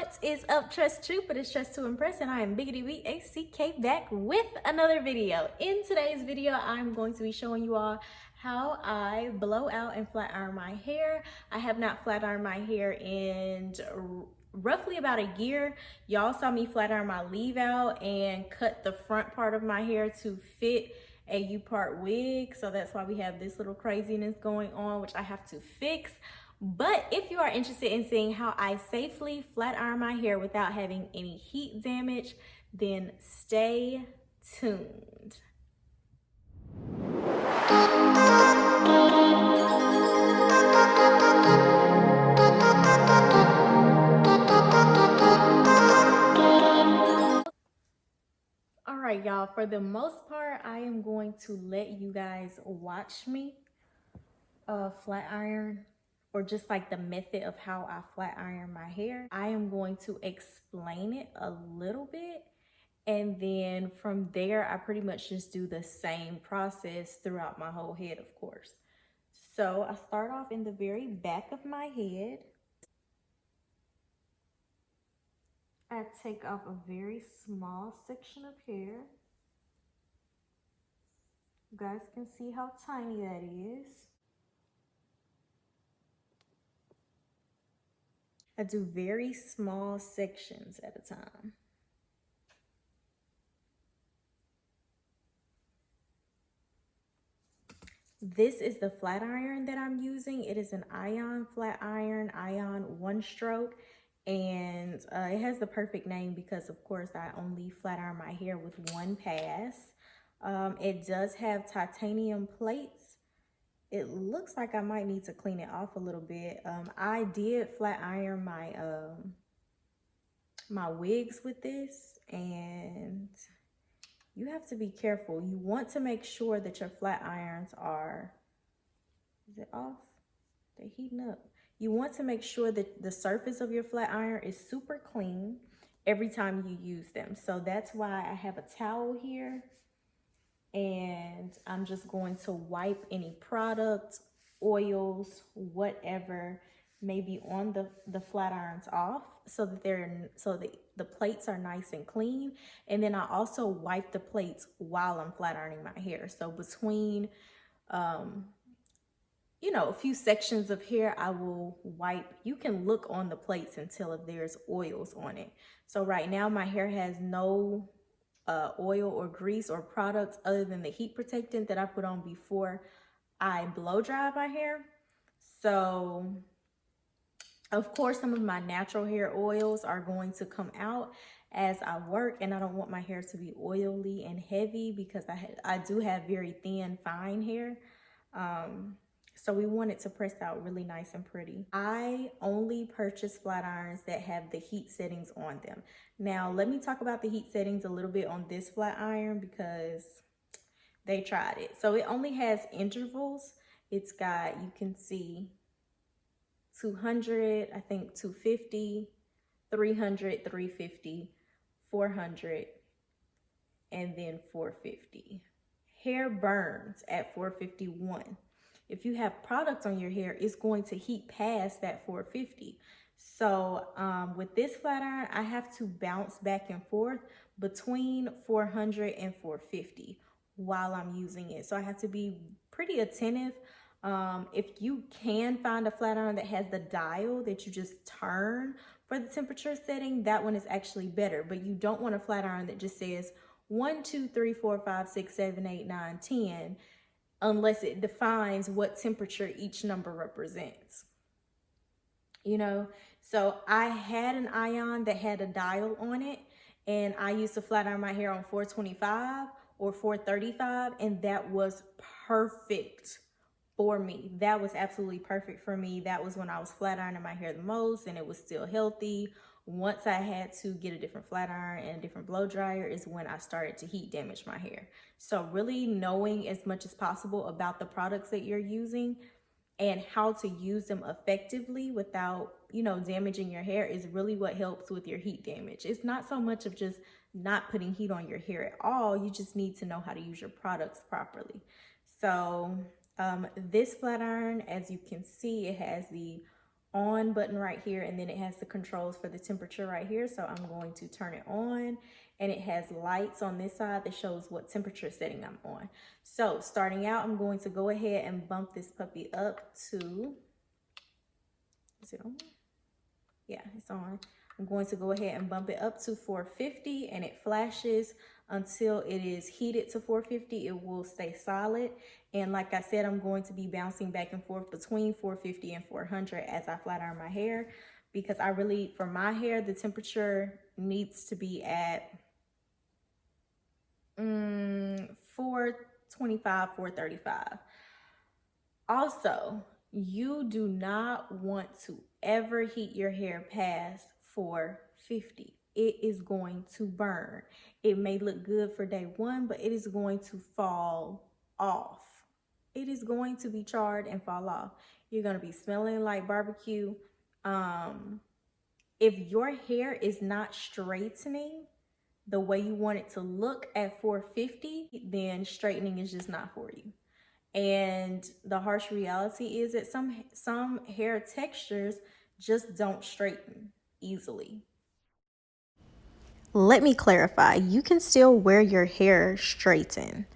What is up, Trust True, but it's Trust to Impress, and I am Biggity BACK back with another video. In today's video, I'm going to be showing you all how I blow out and flat iron my hair. I have not flat ironed my hair in roughly about a year. Y'all saw me flat iron my leave out and cut the front part of my hair to fit a U-part wig, so that's why we have this little craziness going on, which I have to fix. But if you are interested in seeing how I safely flat iron my hair without having any heat damage, then stay tuned. All right, y'all, for the most part, I am going to let you guys watch me flat iron, or just like the method of how I flat iron my hair. I am going to explain it a little bit, and then from there I pretty much just do the same process throughout my whole head, of course. So I start off in the very back of my head. I take off a very small section of hair. You guys can see how tiny that is. I do very small sections at a time. This is the flat iron that I'm using. It is an ion flat iron, ion 1-stroke, and it has the perfect name because, of course, I only flat iron my hair with one pass. It does have titanium plates. It looks like I might need to clean it off a little bit. I did flat iron my my wigs with this, and you have to be careful. You want to make sure that your flat irons are, is it off? They're heating up. You want to make sure that the surface of your flat iron is super clean every time you use them. So that's why I have a towel here, and I'm just going to wipe any product, oils, whatever may be on the flat irons off, so that the plates are nice and clean. And then I also wipe the plates while I'm flat ironing my hair. So between you know, a few sections of hair, I will wipe. You can look on the plates and tell if there's oils on it. So right now my hair has no oil or grease or products other than the heat protectant that I put on before I blow dry my hair. So of course, some of my natural hair oils are going to come out as I work, and I don't want my hair to be oily and heavy because I do have very thin, fine hair. So we want it to press out really nice and pretty. I only purchase flat irons that have the heat settings on them. Now, let me talk about the heat settings a little bit on this flat iron because they tried it. So it only has intervals. It's got, you can see, 200, I think 250, 300, 350, 400, and then 450. Hair burns at 451. If you have products on your hair, it's going to heat past that 450. So with this flat iron, I have to bounce back and forth between 400 and 450 while I'm using it. So I have to be pretty attentive. If you can find a flat iron that has the dial that you just turn for the temperature setting, that one is actually better. But you don't want a flat iron that just says 1, 2, 3, 4, 5, 6, 7, 8, 9, 10, unless it defines what temperature each number represents. You know, so I had an ion that had a dial on it, and I used to flat iron my hair on 425 or 435, and that was perfect for me. That was absolutely perfect for me. That was when I was flat ironing my hair the most, and it was still healthy. Once I had to get a different flat iron and a different blow dryer is when I started to heat damage my hair. So really knowing as much as possible about the products that you're using and how to use them effectively without, you know, damaging your hair is really what helps with your heat damage. It's not so much of just not putting heat on your hair at all. You just need to know how to use your products properly. So this flat iron, as you can see, it has the on button right here, and then it has the controls for the temperature right here. So I'm going to turn it on, and it has lights on this side that shows what temperature setting I'm on. So starting out, I'm going to go ahead and bump this puppy up to, is it on? Yeah, it's on. I'm going to go ahead and bump it up to 450, and it flashes until it is heated to 450. It will stay solid. And like I said, I'm going to be bouncing back and forth between 450 and 400 as I flat iron my hair, because I really, for my hair, the temperature needs to be at 425, 435. Also, you do not want to ever heat your hair past 450. It is going to burn. It may look good for day one, but it is going to fall off. It is going to be charred and fall off. You're going to be smelling like barbecue. If your hair is not straightening the way you want it to look at 450, then straightening is just not for you. And the harsh reality is that some hair textures just don't straighten easily. Let me clarify, you can still wear your hair straightened.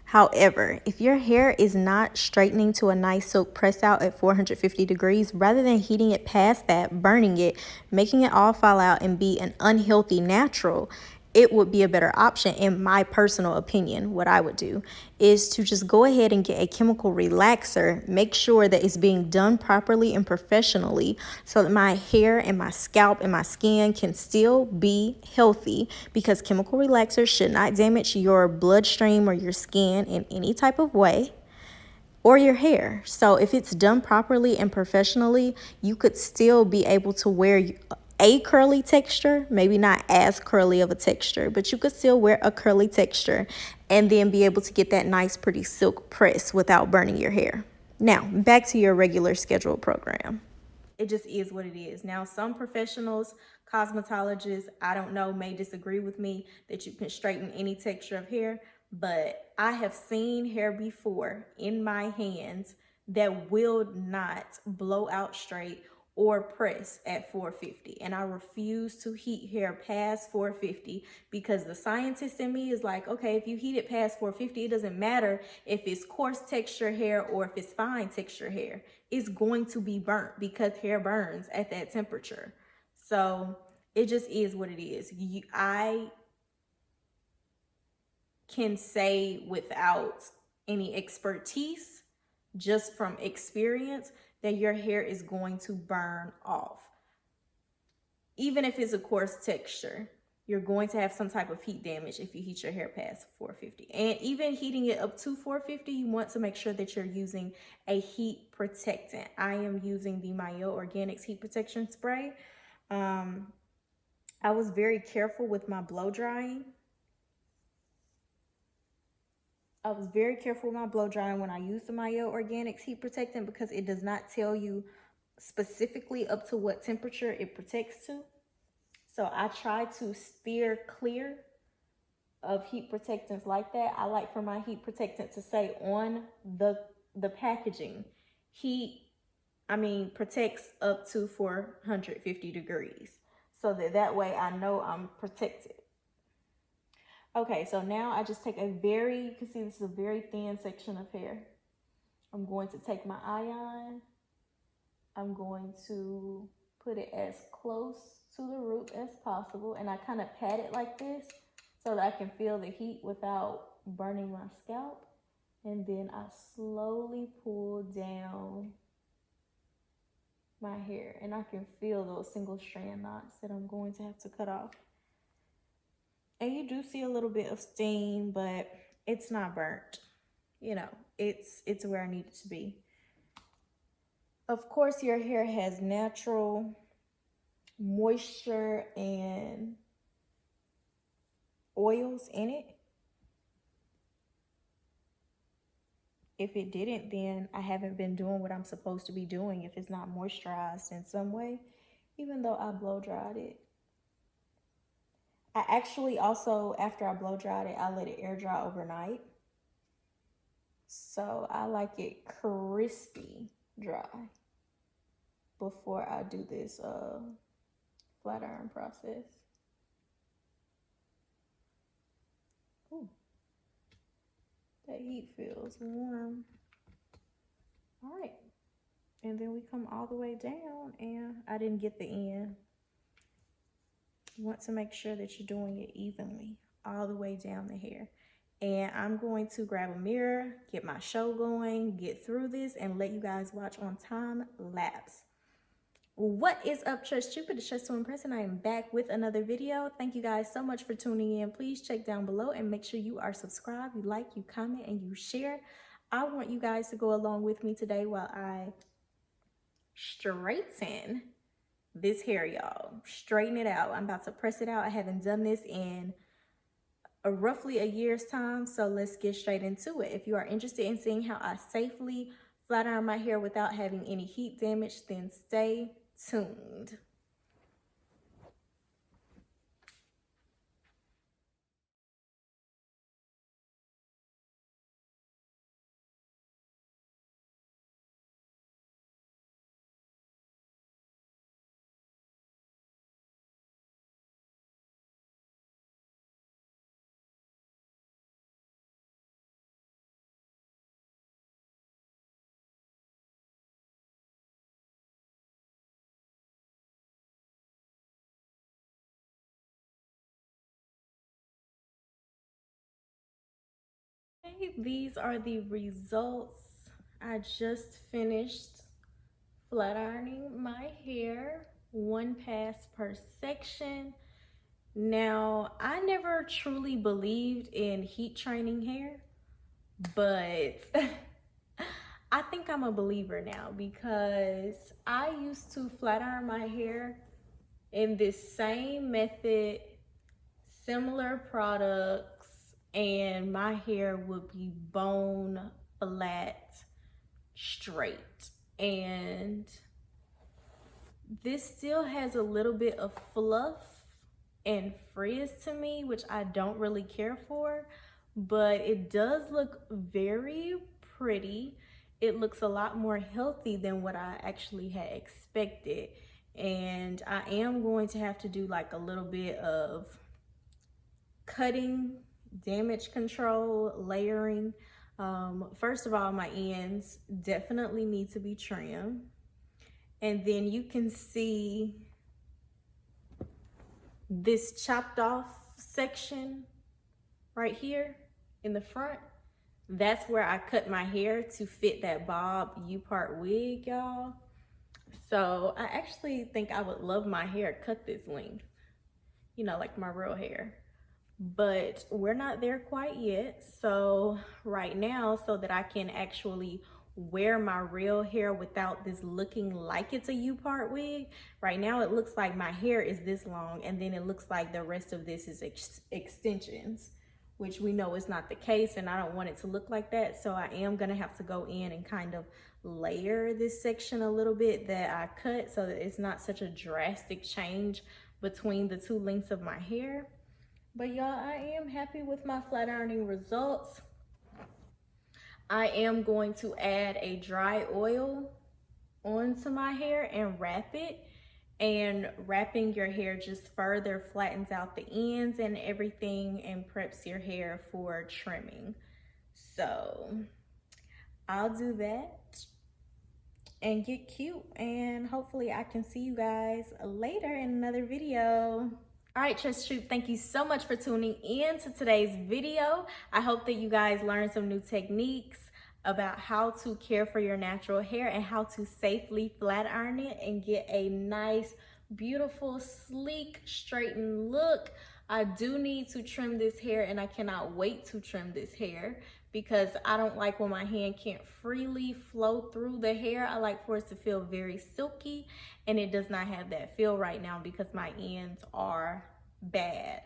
However, if your hair is not straightening to a nice silk press out at 450 degrees, rather than heating it past that, burning it, making it all fall out and be an unhealthy natural, it would be a better option, in my personal opinion. What I would do is to just go ahead and get a chemical relaxer, make sure that it's being done properly and professionally so that my hair and my scalp and my skin can still be healthy, because chemical relaxers should not damage your bloodstream or your skin in any type of way, or your hair. So if it's done properly and professionally, you could still be able to wear a curly texture, maybe not as curly of a texture, but you could still wear a curly texture and then be able to get that nice pretty silk press without burning your hair. Now, back to your regular scheduled program. It just is what it is. Now, some professionals, cosmetologists, I don't know, may disagree with me that you can straighten any texture of hair, but I have seen hair before in my hands that will not blow out straight or press at 450. And I refuse to heat hair past 450, because the scientist in me is like, okay, if you heat it past 450, it doesn't matter if it's coarse texture hair or if it's fine texture hair. It's going to be burnt, because hair burns at that temperature. So it just is what it is. I can say without any expertise, just from experience, that your hair is going to burn off. Even if it's a coarse texture, you're going to have some type of heat damage if you heat your hair past 450. And even heating it up to 450, you want to make sure that you're using a heat protectant. I am using the Mayo Organics Heat Protection Spray. I was very careful with my blow drying. When I use the Mayo Organics Heat Protectant, because it does not tell you specifically up to what temperature it protects to. So I try to steer clear of heat protectants like that. I like for my heat protectant to say on the packaging, protects up to 450 degrees. So that way I know I'm protected. Okay, so now I just take you can see this is a very thin section of hair. I'm going to take my iron. I'm going to put it as close to the root as possible, and I kind of pat it like this so that I can feel the heat without burning my scalp. And then I slowly pull down my hair, and I can feel those single strand knots that I'm going to have to cut off. And you do see a little bit of steam, but it's not burnt. You know, it's where I need it to be. Of course, your hair has natural moisture and oils in it. If it didn't, then I haven't been doing what I'm supposed to be doing if it's not moisturized in some way, even though I blow dried it. I actually also, after I blow dried it, I let it air dry overnight. So I like it crispy dry before I do this flat iron process. Ooh, that heat feels warm. All right, and then we come all the way down, and I didn't get the end. You want to make sure that you're doing it evenly all the way down the hair. And I'm going to grab a mirror, get my show going, get through this, and let you guys watch on time lapse. What is up, Trust Stupid? It's Trust to Impress, and I am back with another video. Thank you guys so much for tuning in. Please check down below and make sure you are subscribed, you like, you comment, and you share. I want you guys to go along with me today while I straighten this hair, y'all. Straighten it out. I'm about to press it out. I haven't done this in roughly a year's time, so let's get straight into it. If you are interested in seeing how I safely flat iron my hair without having any heat damage, then stay tuned. Okay, these are the results. I just finished flat ironing my hair, 1 pass per section. Now, I never truly believed in heat training hair, but I think I'm a believer now, because I used to flat iron my hair in this same method, similar products, and my hair would be bone flat, straight. And this still has a little bit of fluff and frizz to me, which I don't really care for, but it does look very pretty. It looks a lot more healthy than what I actually had expected. And I am going to have to do like a little bit of cutting, damage control, layering. First of all, my ends definitely need to be trimmed. And then you can see this chopped off section right here in the front. That's where I cut my hair to fit that bob U-part wig, y'all. So I actually think I would love my hair cut this length, you know, like my real hair. But we're not there quite yet. So right now, so that I can actually wear my real hair without this looking like it's a U-part wig, right now it looks like my hair is this long, and then it looks like the rest of this is extensions, which we know is not the case, and I don't want it to look like that. So I am gonna have to go in and kind of layer this section a little bit that I cut, so that it's not such a drastic change between the two lengths of my hair. But y'all, I am happy with my flat ironing results. I am going to add a dry oil onto my hair and wrap it. And wrapping your hair just further flattens out the ends and everything and preps your hair for trimming. So I'll do that and get cute, and hopefully I can see you guys later in another video. All right, Trust Troop, thank you so much for tuning in to today's video. I hope that you guys learned some new techniques about how to care for your natural hair and how to safely flat iron it and get a nice, beautiful, sleek, straightened look. I do need to trim this hair, and I cannot wait to trim this hair, because I don't like when my hand can't freely flow through the hair. I like for it to feel very silky, and it does not have that feel right now because my ends are bad.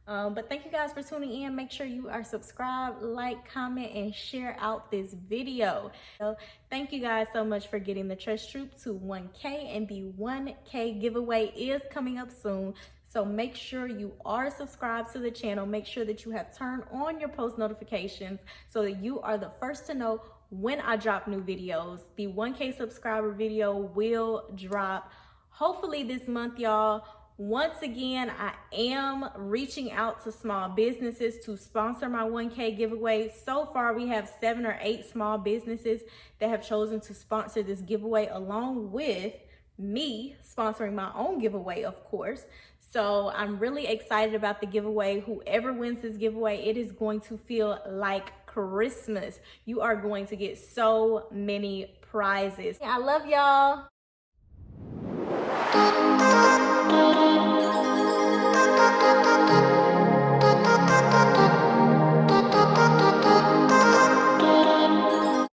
But thank you guys for tuning in. Make sure you are subscribed, like, comment, and share out this video. So thank you guys so much for getting the Trust Troop to 1K, and the 1K giveaway is coming up soon. So make sure you are subscribed to the channel. Make sure that you have turned on your post notifications so that you are the first to know when I drop new videos. The 1K subscriber video will drop hopefully this month, y'all. Once again, I am reaching out to small businesses to sponsor my 1K giveaway. So far, we have 7 or 8 small businesses that have chosen to sponsor this giveaway, along with me sponsoring my own giveaway, of course. So I'm really excited about the giveaway. Whoever wins this giveaway, it is going to feel like Christmas. You are going to get so many prizes. I love y'all.